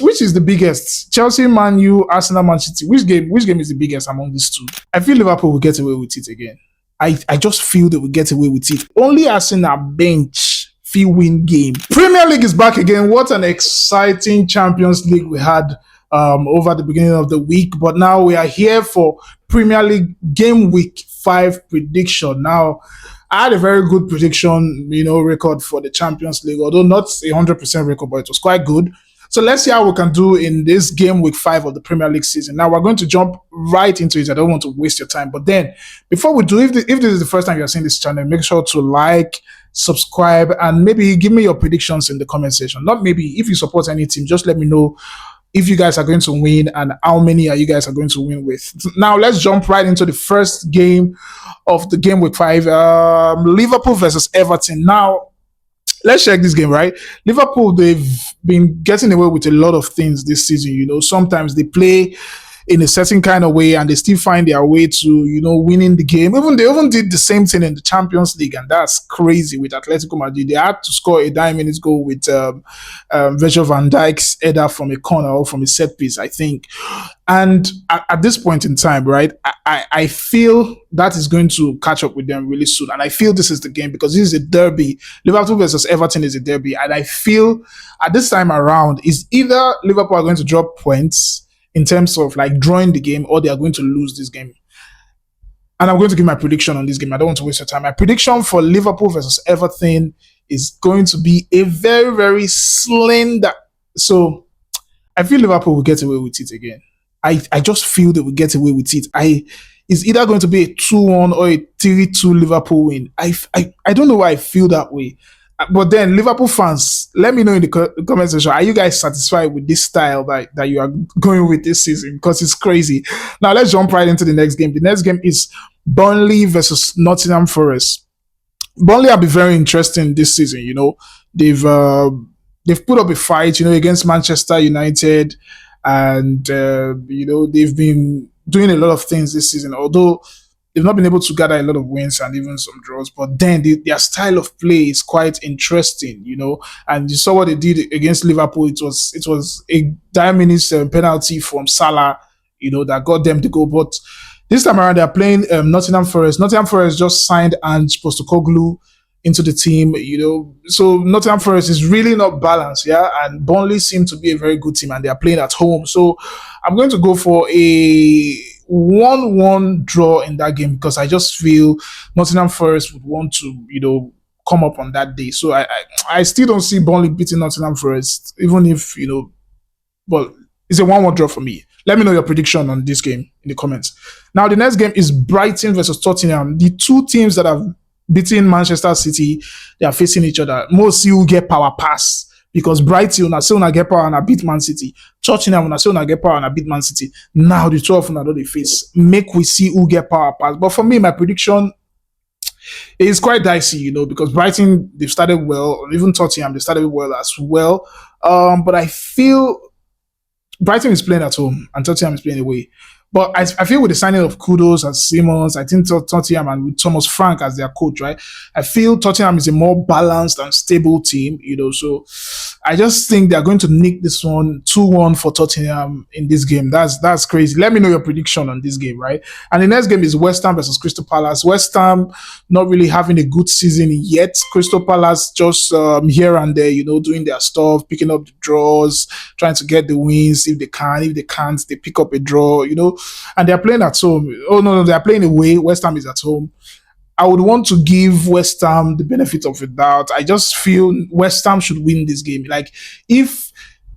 which is the biggest? Chelsea, Man U, Arsenal, Man City. Which game is the biggest among these two? I feel Liverpool will get away with it again. I just feel they will get away with it. Only Arsenal bench feel win game. Premier League is back again. What an exciting Champions League we had over the beginning of the week. But now we are here for Premier League Game Week 5 prediction. Now, I had a very good prediction, record for the Champions League, although not 100% record, but it was quite good. So let's see how we can do in this game week 5 of the Premier League season. Now we're going to jump right into it. I don't want to waste your time. But then, before we do, if this is the first time you're seeing this channel, make sure to like, subscribe, and maybe give me your predictions in the comment section. Not maybe, if you support any team, just let me know if you guys are going to win and how many are you guys are going to win with. Now let's jump right into the first game of the game week 5. Liverpool versus Everton. Now, let's check this game, right? Liverpool, they've been getting away with a lot of things this season. Sometimes they play in a certain kind of way and they still find their way to, winning the game. They even did the same thing in the Champions League, and that's crazy with Atletico Madrid. They had to score a 9 minutes goal with Virgil van Dijk's header from a corner or from a set piece, I think. And at this point in time, right, I feel that is going to catch up with them really soon. And I feel this is the game because this is a derby. Liverpool versus Everton is a derby. And I feel at this time around, is either Liverpool are going to drop points in terms of like drawing the game, or they are going to lose this game. And I'm going to give my prediction on this game. I don't want to waste your time. My prediction for Liverpool versus Everton is going to be a very, very slender. So I feel Liverpool will get away with it again. I just feel they will get away with it. It's either going to be a 2-1 or a 3-2 Liverpool win. I don't know why I feel that way. But then, Liverpool fans, let me know in the comment section, are you guys satisfied with this style that you are going with this season? Because it's crazy. Now, let's jump right into the next game. The next game is Burnley versus Nottingham Forest. Burnley have been very interesting this season. They've put up a fight, against Manchester United, and they've been doing a lot of things this season. Although they've not been able to gather a lot of wins and even some draws, but then their style of play is quite interesting, And you saw what they did against Liverpool. It was a 9 minutes penalty from Salah, that got them to go. But this time around, they're playing Nottingham Forest. Nottingham Forest just signed Ange Postecoglou into the team, So Nottingham Forest is really not balanced, yeah. And Burnley seem to be a very good team, and they are playing at home. So I'm going to go for a 1-1 draw in that game because I just feel Nottingham Forest would want to, come up on that day. So I still don't see Burnley beating Nottingham Forest, even if, but it's a 1-1 draw for me. Let me know your prediction on this game in the comments. Now, the next game is Brighton versus Tottenham. The two teams that have beaten Manchester City, they are facing each other. Most you get power pass. Because Brighton will still not get power and beat Man City. Tottenham will still not get power and beat Man City. Now the two of them they face. Make we see who get power pass. But for me, my prediction is quite dicey, because Brighton, they've started well. Even Tottenham, they started well as well. But I feel Brighton is playing at home and Tottenham is playing away. But I feel with the signing of Kudos and Simmons, I think Tottenham and with Thomas Frank as their coach, right? I feel Tottenham is a more balanced and stable team, So I just think they're going to nick this one 2-1 for Tottenham in this game. That's crazy. Let me know your prediction on this game, right? And the next game is West Ham versus Crystal Palace. West Ham not really having a good season yet. Crystal Palace just here and there, doing their stuff, picking up the draws, trying to get the wins if they can. If they can't, they pick up a draw, And they're playing at home. Oh, no, they're playing away. West Ham is at home. I would want to give West Ham the benefit of the doubt. I just feel West Ham should win this game. Like, if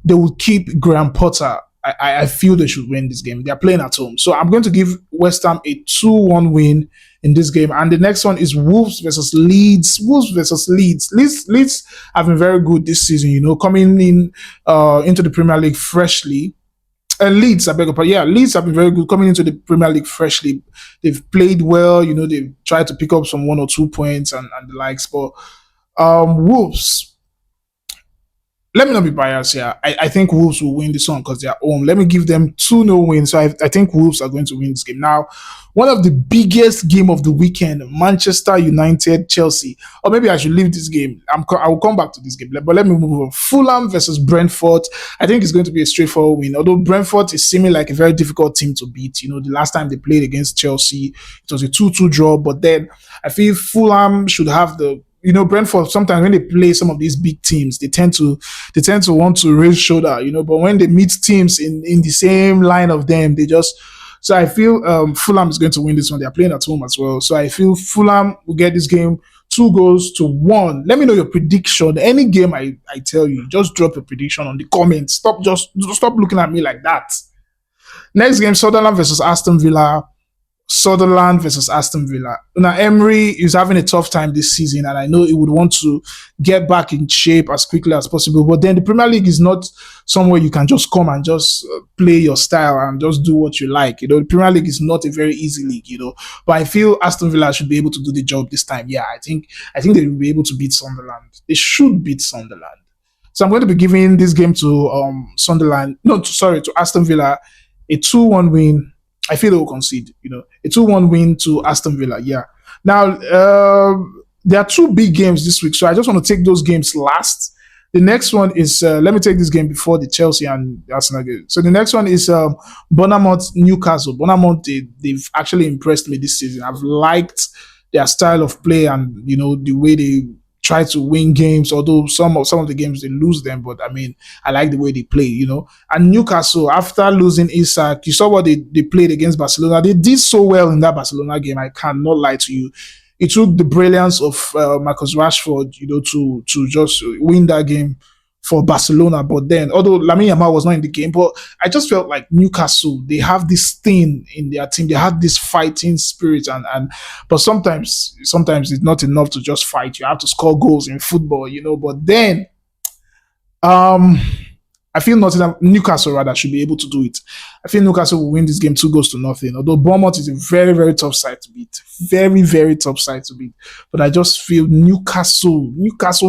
they would keep Graham Potter, I feel they should win this game. They're playing at home. So I'm going to give West Ham a 2-1 win in this game. And the next one is Wolves versus Leeds. Wolves versus Leeds. Leeds have been very good this season, coming in into the Premier League freshly. Leeds, I beg your pardon. Yeah, Leeds have been very good coming into the Premier League freshly. They've played well, they've tried to pick up some 1 or 2 points and the likes. But Wolves, let me not be biased here. I think Wolves will win this one because they are home. Let me give them 2-0 win. So I think Wolves are going to win this game. Now, one of the biggest game of the weekend, Manchester United, Chelsea. Or maybe I should leave this game. I will come back to this game. But let me move on. Fulham versus Brentford. I think it's going to be a straightforward win. Although Brentford is seeming like a very difficult team to beat. The last time they played against Chelsea, it was a 2-2 draw. But then I feel Fulham should have Brentford, sometimes when they play some of these big teams, they tend to want to raise shoulder. But when they meet teams in the same line of them, they just. So I feel Fulham is going to win this one. They are playing at home as well. So I feel Fulham will get this game 2-1. Let me know your prediction. Any game I tell you, just drop a prediction on the comments. Stop looking at me like that. Next game, Sunderland versus Aston Villa. Sunderland versus Aston Villa. Now, Emery is having a tough time this season, and I know he would want to get back in shape as quickly as possible. But then the Premier League is not somewhere you can just come and just play your style and just do what you like. The Premier League is not a very easy league. But I feel Aston Villa should be able to do the job this time. Yeah, I think they will be able to beat Sunderland. They should beat Sunderland. So I'm going to be giving this game to Sunderland. No, sorry, to Aston Villa, a 2-1 win. I feel they will concede, a 2-1 win to Aston Villa. Yeah. Now, there are two big games this week, so I just want to take those games last. The next one is, let me take this game before the Chelsea and Arsenal game. So the next one is Bournemouth Newcastle. Bournemouth, they've actually impressed me this season. I've liked their style of play and, the way they try to win games, although some of the games they lose them, but I mean, I like the way they play, And Newcastle, after losing Isak, you saw what they played against Barcelona. They did so well in that Barcelona game. I cannot lie to you. It took the brilliance of Marcus Rashford, to just win that game for Barcelona. But then, although Lamine Yamal was not in the game, but I just felt like Newcastle, they have this thing in their team. They have this fighting spirit, but sometimes it's not enough to just fight. You have to score goals in football, But then, I feel Newcastle rather should be able to do it. I feel Newcastle will win this game 2-0. Although Bournemouth is a very, very tough side to beat. Very, very tough side to beat. But I just feel Newcastle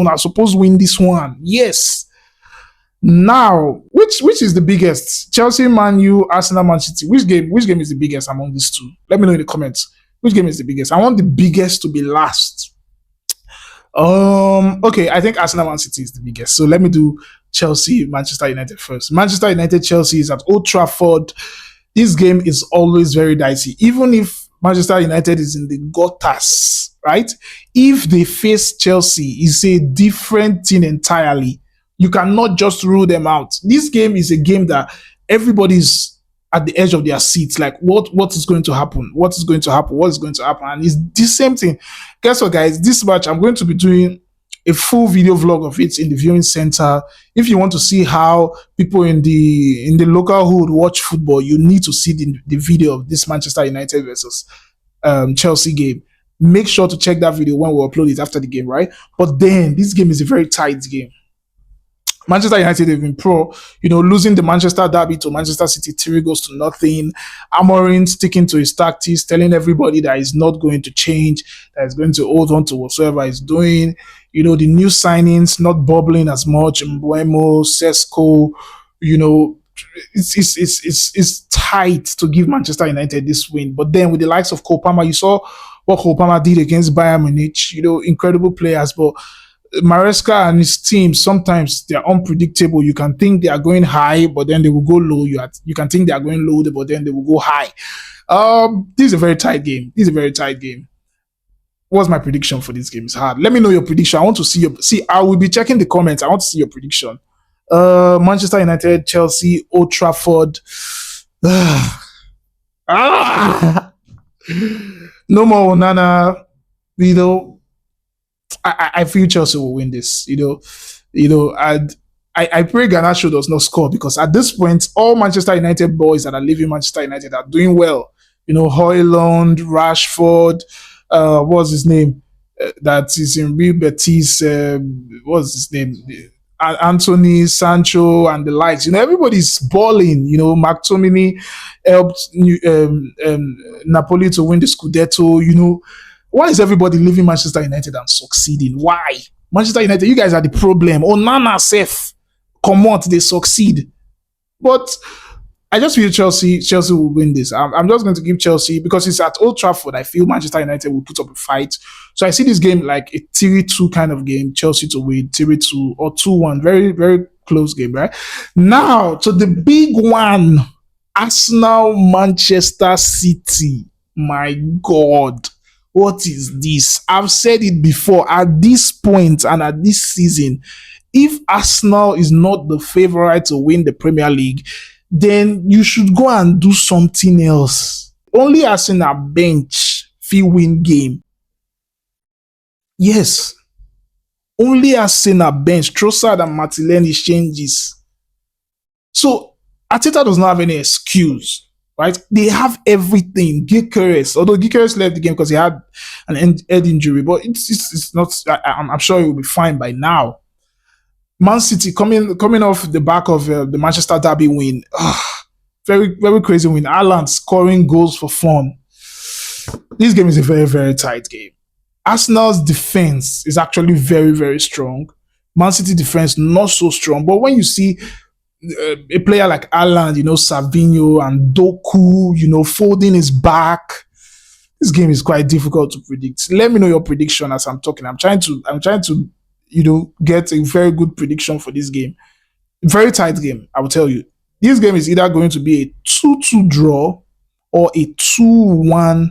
are supposed to win this one. Yes. Now, which is the biggest? Chelsea, Man U, Arsenal, Man City. Which game is the biggest among these two? Let me know in the comments. Which game is the biggest? I want the biggest to be last. Okay, I think Arsenal Man City is the biggest. So let me do Chelsea, Manchester United first. Manchester United, Chelsea is at Old Trafford. This game is always very dicey. Even if Manchester United is in the gutters, right? If they face Chelsea, it's a different thing entirely. You cannot just rule them out. This game is a game that everybody's at the edge of their seats, like what is going to happen? What is going to happen? What is going to happen? And it's the same thing. Guess what, guys? This match, I'm going to be doing a full video vlog of it in the viewing center. If you want to see how people in the local hood watch football, you need to see the video of this Manchester United versus Chelsea game. Make sure to check that video when we upload it after the game, right? But then this game is a very tight game. Manchester United have been losing the Manchester derby to Manchester City 3-0. Amorim sticking to his tactics, telling everybody that he's not going to change, that he's going to hold on to whatsoever he's doing. The new signings not bubbling as much. Mbuemo, Sesko, it's tight to give Manchester United this win. But then with the likes of Cole Palmer, you saw what Cole Palmer did against Bayern Munich. Incredible players, but Maresca and his team, sometimes they're unpredictable. You can think they are going high, but then they will go low. You can think they are going low, but then they will go high. This is a very tight game. What's my prediction for this game? It's hard. Let me know your prediction. I want to see. I will be checking the comments. I want to see your prediction. Manchester United, Chelsea, Old Trafford. No more Onana. I feel Chelsea will win this, and I pray Garnacho does not score, because at this point, all Manchester United boys that are leaving Manchester United are doing well. Højlund, Rashford, what's his name? That is in Real Betis, what's his name? Anthony, Sancho, and the likes. Everybody's balling. McTominay helped Napoli to win the Scudetto. Why is everybody leaving Manchester United and succeeding? Why? Manchester United, you guys are the problem. Onana safe. come out, they succeed. But I just feel Chelsea will win this. I'm just going to give Chelsea because it's at Old Trafford. I feel Manchester United will put up a fight. So I see this game like a 3-2 kind of game. Chelsea to win 3-2 or 2-1. Very, very close game, right? Now to the big one. Arsenal, Manchester City. My God. What is this? I've said it before. At this point and at this season, if Arsenal is not the favorite to win the Premier League, then you should go and do something else. Only Arsenal bench feel win game. Yes. Only Arsenal bench. Trossard and Martinelli changes. So Arteta does not have any excuse, right? They have everything. Gyökeres, although Gyökeres left the game because he had an head injury, but it's not. I'm sure he will be fine by now. Man City coming off the back of the Manchester Derby win, very very crazy win. Haaland scoring goals for fun. This game is a very very tight game. Arsenal's defense is actually very very strong. Man City defense not so strong, but when you see a player like Haaland, Savinho and Doku, folding his back, this game is quite difficult to predict. Let me know your prediction as I'm talking. I'm trying to get a very good prediction for this game. Very tight game, I will tell you. This game is either going to be a 2-2 draw or a 2-1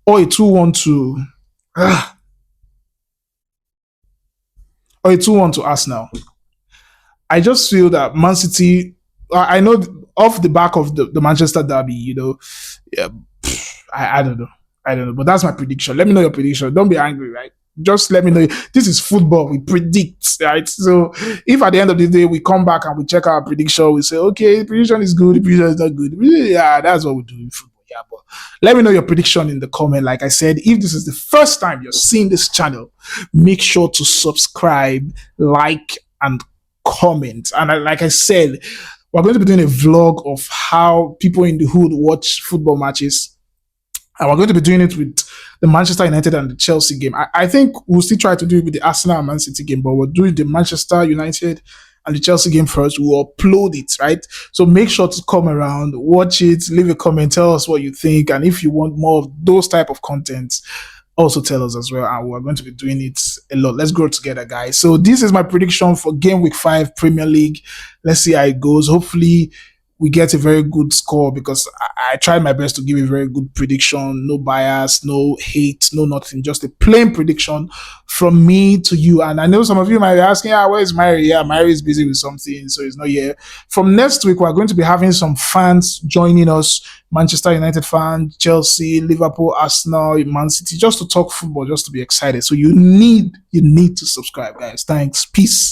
or a 2-1 to or a 2-1 to Arsenal. I just feel that Man City, I know off the back of the Manchester Derby, yeah, I don't know. I don't know, but that's my prediction. Let me know your prediction. Don't be angry, right? Just let me know. This is football. We predict, right? So if at the end of the day we come back and we check our prediction, we say, okay, the prediction is good, the prediction is not good. Yeah, that's what we do in football. Yeah, but let me know your prediction in the comment. Like I said, if this is the first time you're seeing this channel, make sure to subscribe, like, and comment. And like I said, we're going to be doing a vlog of how people in the hood watch football matches. And we're going to be doing it with the Manchester United and the Chelsea game. I think we'll still try to do it with the Arsenal and Man City game, but we'll do the Manchester United and the Chelsea game first. We'll upload it, right? So make sure to come around, watch it, leave a comment, tell us what you think. And if you want more of those type of contents, also tell us as well. And we're going to be doing it a lot. Let's grow together, guys. So this is my prediction for Game Week 5 Premier League. Let's see how it goes. Hopefully, we get a very good score because I tried my best to give a very good prediction. No bias, no hate, no nothing. Just a plain prediction from me to you. And I know some of you might be asking, where's Mary? Yeah, Mary is busy with something, so he's not here. From next week, we're going to be having some fans joining us. Manchester United fans, Chelsea, Liverpool, Arsenal, Man City, just to talk football, just to be excited. So you need to subscribe, guys. Thanks. Peace.